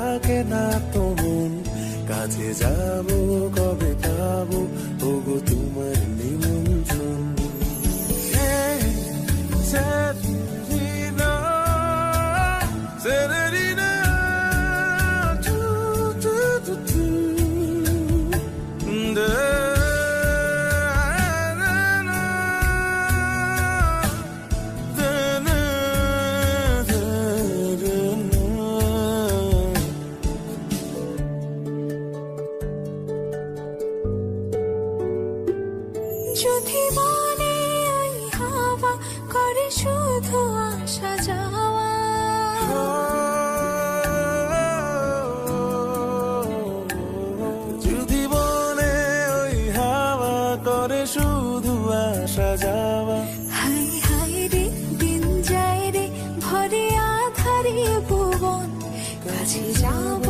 ডাকে না তো মন, কাছে যাবো কবে পাবো ওগো তোমার নিমন্ত্রণ। Severina, Severina, tu, tu, tu, tu. Da, na, na, da, na, da, da, na. যদি মনে ওই হাওয়া করে শুধু আসা যাওয়া, যদি মনে ওই হাওয়া করে শুধু আসা যাওয়া, হাই হাই রে দিন যায় রে ভরে আধারে ভুবন, কাছে যাব